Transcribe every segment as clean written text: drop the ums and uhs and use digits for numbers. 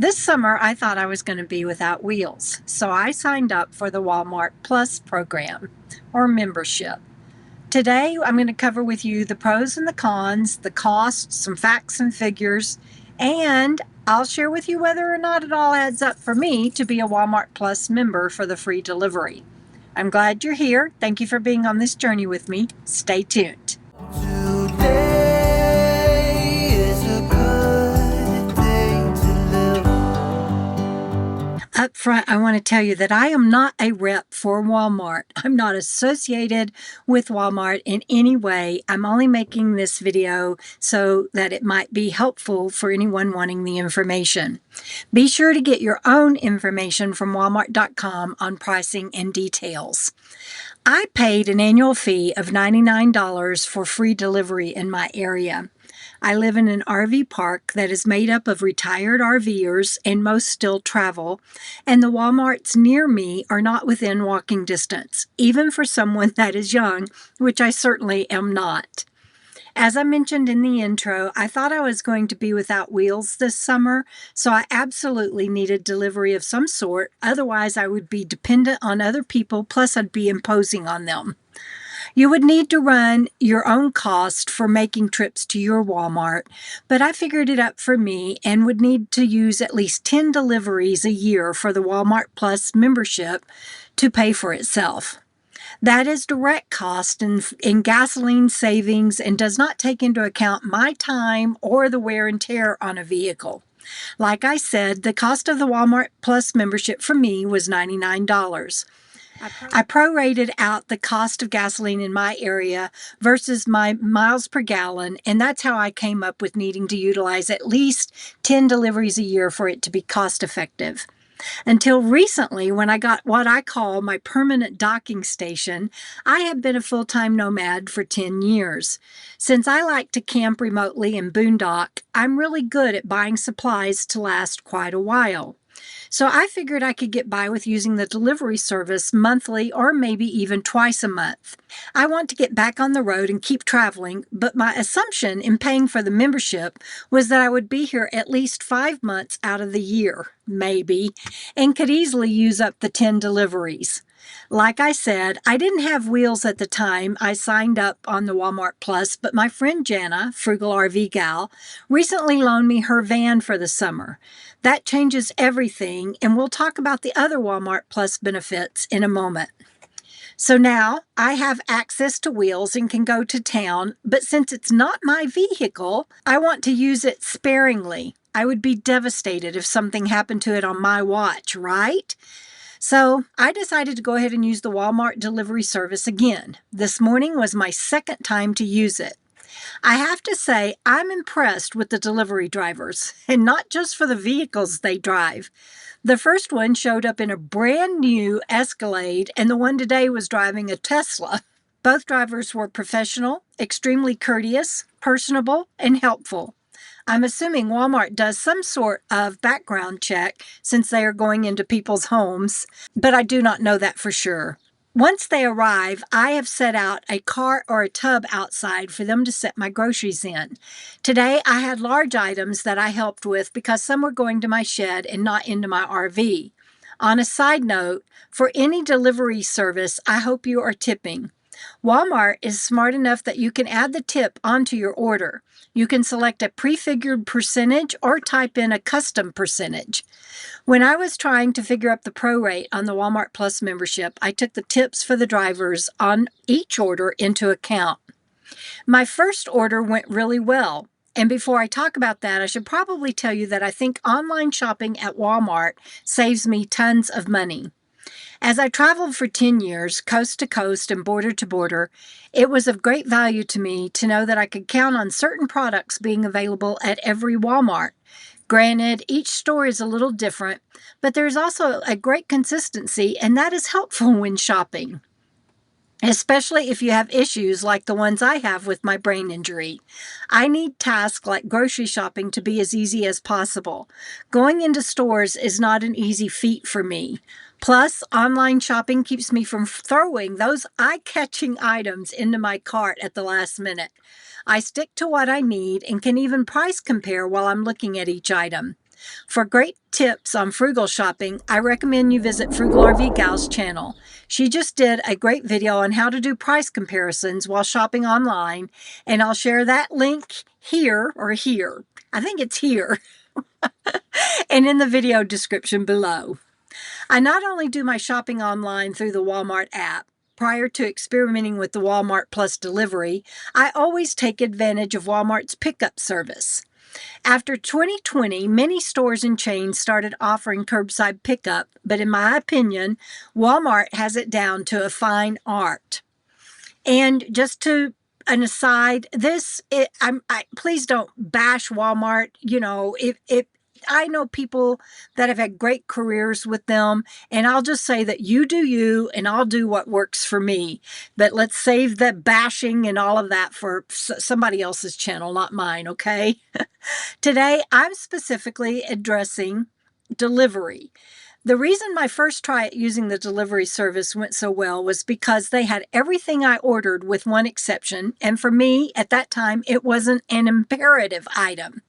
This summer, I thought I was going to be without wheels, so I signed up for the Walmart Plus program or membership. Today, I'm going to cover with you the pros and the cons, the costs, some facts and figures, and I'll share with you whether or not it all adds up for me to be a Walmart Plus member for the free delivery. I'm glad you're here. Thank you for being on this journey with me. Stay tuned. Up front, I want to tell you that I am not a rep for Walmart. I'm not associated with Walmart in any way. I'm only making this video so that it might be helpful for anyone wanting the information. Be sure to get your own information from walmart.com on pricing and details. I paid an annual fee of $99 for free delivery in my area. I live in an RV park that is made up of retired RVers, and most still travel, and the Walmarts near me are not within walking distance, even for someone that is young, which I certainly am not. As I mentioned in the intro, I thought I was going to be without wheels this summer, so I absolutely needed delivery of some sort. Otherwise, I would be dependent on other people, plus I'd be imposing on them. You would need to run your own cost for making trips to your Walmart, but I figured it up for me and would need to use at least 10 deliveries a year for the Walmart Plus membership to pay for itself. That is direct cost in gasoline savings and does not take into account my time or the wear and tear on a vehicle. Like I said, the cost of the Walmart Plus membership for me was $99. I prorated out the cost of gasoline in my area versus my miles per gallon, and that's how I came up with needing to utilize at least 10 deliveries a year for it to be cost effective. Until recently, when I got what I call my permanent docking station, I have been a full-time nomad for 10 years. Since I like to camp remotely and boondock, I'm really good at buying supplies to last quite a while. So I figured I could get by with using the delivery service monthly or maybe even twice a month. I want to get back on the road and keep traveling, but my assumption in paying for the membership was that I would be here at least 5 months out of the year, maybe, and could easily use up the 10 deliveries. Like I said, I didn't have wheels at the time I signed up on the Walmart Plus, but my friend Jana, Frugal RV Gal, recently loaned me her van for the summer. That changes everything, and we'll talk about the other Walmart Plus benefits in a moment. So now I have access to wheels and can go to town, but since it's not my vehicle, I want to use it sparingly. I would be devastated if something happened to it on my watch, right? So I decided to go ahead and use the Walmart delivery service again. This morning was my second time to use it. I have to say, I'm impressed with the delivery drivers, and not just for the vehicles they drive. The first one showed up in a brand new Escalade, and the one today was driving a Tesla. Both drivers were professional, extremely courteous, personable, and helpful. I'm assuming Walmart does some sort of background check since they are going into people's homes, but I do not know that for sure. Once they arrive, I have set out a cart or a tub outside for them to set my groceries in. Today, I had large items that I helped with because some were going to my shed and not into my RV. On a side note, for any delivery service, I hope you are tipping. Walmart is smart enough that you can add the tip onto your order. You can select a prefigured percentage or type in a custom percentage. When I was trying to figure out the prorate on the Walmart Plus membership, I took the tips for the drivers on each order into account. My first order went really well. And before I talk about that, I should probably tell you that I think online shopping at Walmart saves me tons of money. As I traveled for 10 years, coast to coast and border to border, it was of great value to me to know that I could count on certain products being available at every Walmart. Granted, each store is a little different, but there's also a great consistency, and that is helpful when shopping, especially if you have issues like the ones I have with my brain injury. I need tasks like grocery shopping to be as easy as possible. Going into stores is not an easy feat for me. Plus, online shopping keeps me from throwing those eye-catching items into my cart at the last minute. I stick to what I need and can even price compare while I'm looking at each item. For great tips on frugal shopping, I recommend you visit Frugal RV Gal's channel. She just did a great video on how to do price comparisons while shopping online, and I'll share that link here, or here. I think it's here, and in the video description below. I not only do my shopping online through the Walmart app. Prior to experimenting with the Walmart Plus delivery, I always take advantage of Walmart's pickup service. After 2020, many stores and chains started offering curbside pickup, but in my opinion, Walmart has it down to a fine art. And just to an aside, please don't bash Walmart. You know, if I know people that have had great careers with them, and I'll just say that you do you, and I'll do what works for me. But let's save the bashing and all of that for somebody else's channel, not mine, okay? Today, I'm specifically addressing delivery. The reason my first try at using the delivery service went so well was because they had everything I ordered with one exception, and for me, at that time, it wasn't an imperative item.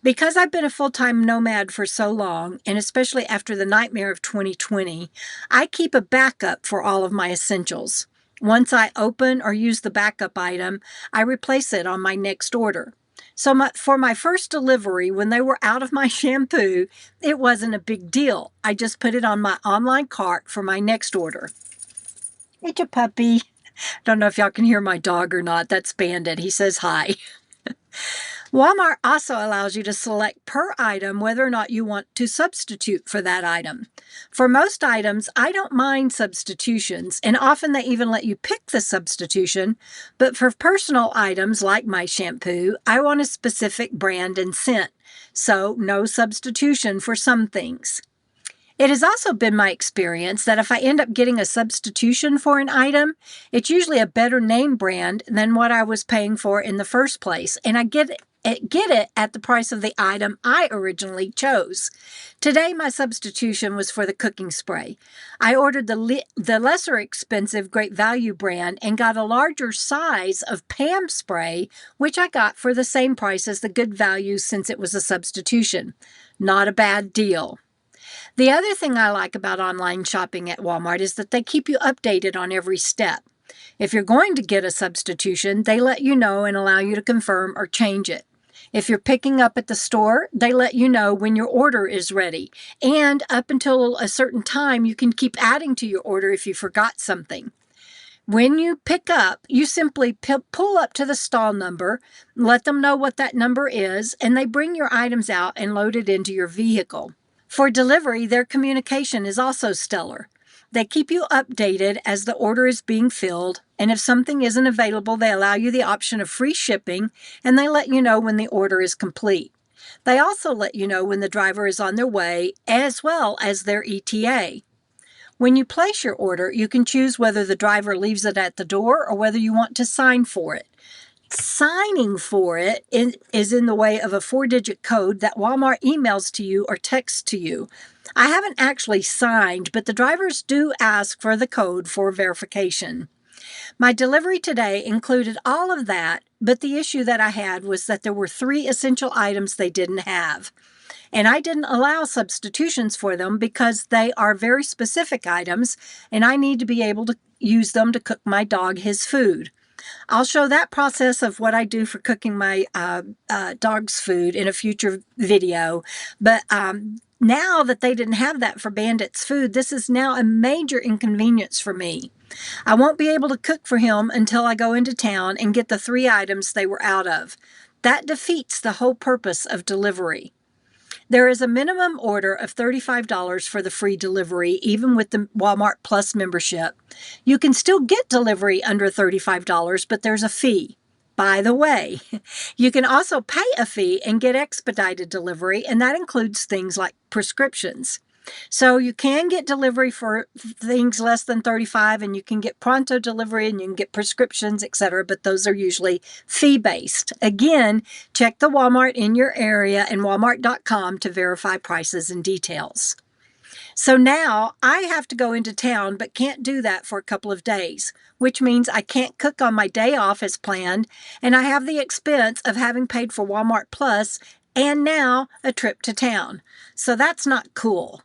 Because I've been a full-time nomad for so long, and especially after the nightmare of 2020, I keep a backup for all of my essentials. Once I open or use the backup item, I replace it on my next order. So for my first delivery, when they were out of my shampoo, it wasn't a big deal. I just put it on my online cart for my next order. It's a puppy. Don't know if y'all can hear my dog or not. That's Bandit. He says hi. Walmart also allows you to select per item whether or not you want to substitute for that item. For most items, I don't mind substitutions, and often they even let you pick the substitution, but for personal items like my shampoo, I want a specific brand and scent, so no substitution for some things. It has also been my experience that if I end up getting a substitution for an item, it's usually a better name brand than what I was paying for in the first place, and I get it at the price of the item I originally chose. Today, my substitution was for the cooking spray. I ordered the lesser expensive Great Value brand and got a larger size of Pam spray, which I got for the same price as the Good Value since it was a substitution. Not a bad deal. The other thing I like about online shopping at Walmart is that they keep you updated on every step. If you're going to get a substitution, they let you know and allow you to confirm or change it. If you're picking up at the store, they let you know when your order is ready. And up until a certain time, you can keep adding to your order if you forgot something. When you pick up, you simply pull up to the stall number, let them know what that number is, and they bring your items out and load it into your vehicle. For delivery, their communication is also stellar. They keep you updated as the order is being filled, and if something isn't available, they allow you the option of free shipping, and they let you know when the order is complete. They also let you know when the driver is on their way, as well as their ETA. When you place your order, you can choose whether the driver leaves it at the door or whether you want to sign for it. Signing for it is in the way of a 4-digit code that Walmart emails to you or texts to you. I haven't actually signed, but the drivers do ask for the code for verification. My delivery today included all of that, but the issue that I had was that there were 3 essential items they didn't have. And I didn't allow substitutions for them because they are very specific items, and I need to be able to use them to cook my dog his food. I'll show that process of what I do for cooking my dog's food in a future video. But now that they didn't have that for Bandit's food, this is now a major inconvenience for me. I won't be able to cook for him until I go into town and get the 3 items they were out of. That defeats the whole purpose of delivery. There is a minimum order of $35 for the free delivery, even with the Walmart Plus membership. You can still get delivery under $35, but there's a fee. By the way, you can also pay a fee and get expedited delivery, and that includes things like prescriptions. So you can get delivery for things less than $35, and you can get pronto delivery, and you can get prescriptions, etc., but those are usually fee-based. Again, check the Walmart in your area and walmart.com to verify prices and details. So now I have to go into town, but can't do that for a couple of days, which means I can't cook on my day off as planned, and I have the expense of having paid for Walmart Plus and now a trip to town. So that's not cool.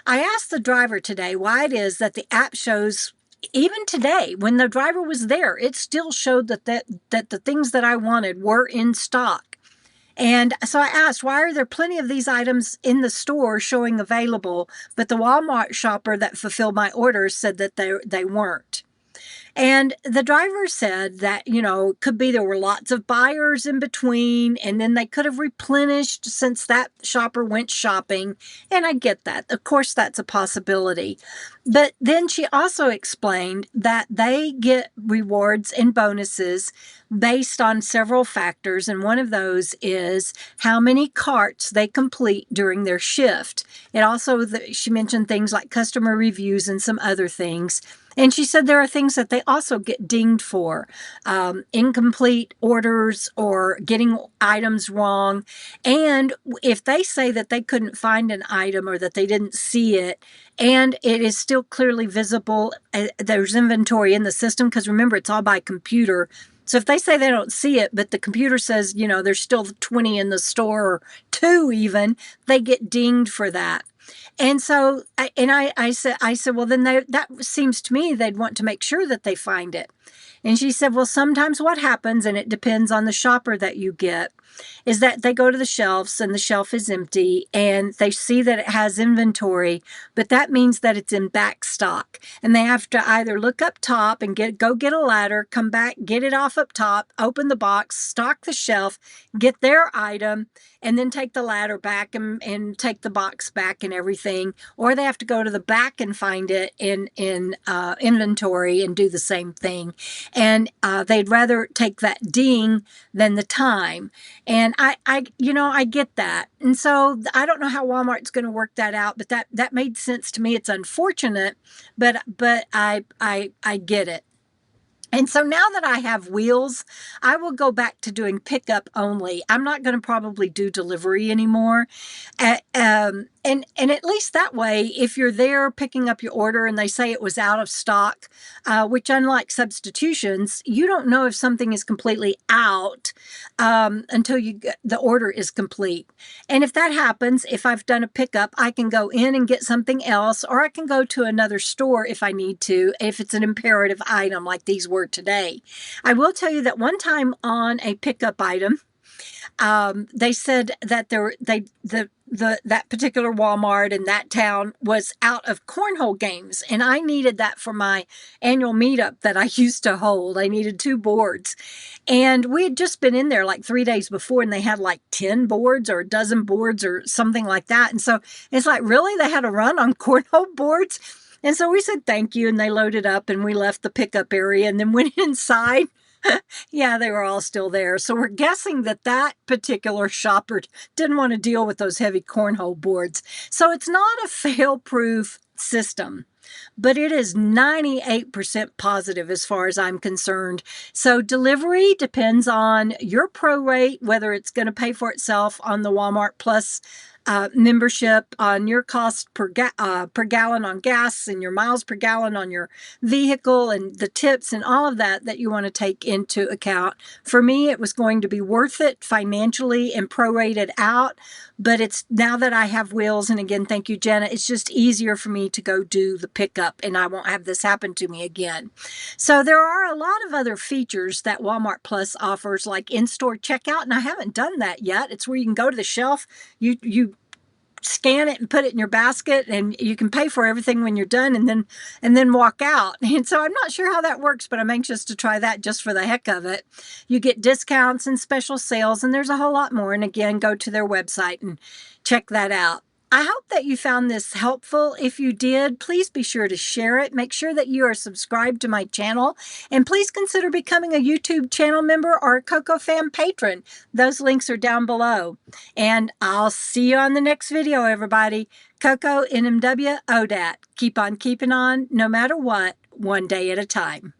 I asked the driver today why it is that the app shows, even today, when the driver was there, it still showed that the things that I wanted were in stock. And so I asked, why are there plenty of these items in the store showing available, but the Walmart shopper that fulfilled my orders said that they weren't? And the driver said that, it could be there were lots of buyers in between, and then they could have replenished since that shopper went shopping. And I get that. Of course, that's a possibility. But then she also explained that they get rewards and bonuses based on several factors. And one of those is how many carts they complete during their shift. It also, she mentioned things like customer reviews and some other things. And she said there are things that they also get dinged for, incomplete orders or getting items wrong. And if they say that they couldn't find an item or that they didn't see it, and it is still clearly visible, there's inventory in the system, because remember, it's all by computer. So if they say they don't see it, but the computer says, there's still 20 in the store, or 2 even, they get dinged for that. And so, I said, well, then that seems to me they'd want to make sure that they find it. And she said, well, sometimes what happens, and it depends on the shopper that you get, is that they go to the shelves and the shelf is empty and they see that it has inventory, but that means that it's in back stock. And they have to either look up top and go get a ladder, come back, get it off up top, open the box, stock the shelf, get their item, and then take the ladder back and take the box back and everything. Or they have to go to the back and find it in inventory and do the same thing. And they'd rather take that ding than the time. And I get that. And so I don't know how Walmart's going to work that out, but that made sense to me. It's unfortunate, but I get it. And so now that I have wheels, I will go back to doing pickup only. I'm not going to probably do delivery anymore. And at least that way, if you're there picking up your order and they say it was out of stock, which unlike substitutions, you don't know if something is completely out until the order is complete. And if that happens, if I've done a pickup, I can go in and get something else, or I can go to another store if I need to, if it's an imperative item like these were today. I will tell you that one time on a pickup item, they said that that particular Walmart in that town was out of cornhole games, and I needed that for my annual meetup that I used to hold. I needed 2 boards, and we had just been in there like 3 days before, and they had like 10 boards or a dozen boards or something like that. And so it's like, really, they had a run on cornhole boards? And so we said thank you, and they loaded up, and we left the pickup area and then went inside. Yeah, they were all still there. So we're guessing that particular shopper didn't want to deal with those heavy cornhole boards. So it's not a fail-proof system, but it is 98% positive as far as I'm concerned. So delivery depends on your prorate, whether it's going to pay for itself on the Walmart Plus membership, on your cost per gallon on gas, and your miles per gallon on your vehicle, and the tips and all of that you want to take into account. For me, it was going to be worth it financially and prorated out, but it's now that I have wheels, and again, thank you, Jenna, it's just easier for me to go do the pickup, and I won't have this happen to me again. So there are a lot of other features that Walmart Plus offers, like in-store checkout, and I haven't done that yet. It's where you can go to the shelf, you scan it and put it in your basket, and you can pay for everything when you're done, and then walk out. And so I'm not sure how that works, but I'm anxious to try that just for the heck of it. You get discounts and special sales, and there's a whole lot more. And again, go to their website and check that out. I hope that you found this helpful. If you did, please be sure to share it. Make sure that you are subscribed to my channel, and please consider becoming a YouTube channel member or a Coco Fam patron. Those links are down below. And I'll see you on the next video, everybody. Coco, NMW, ODAT. Keep on keeping on, no matter what, one day at a time.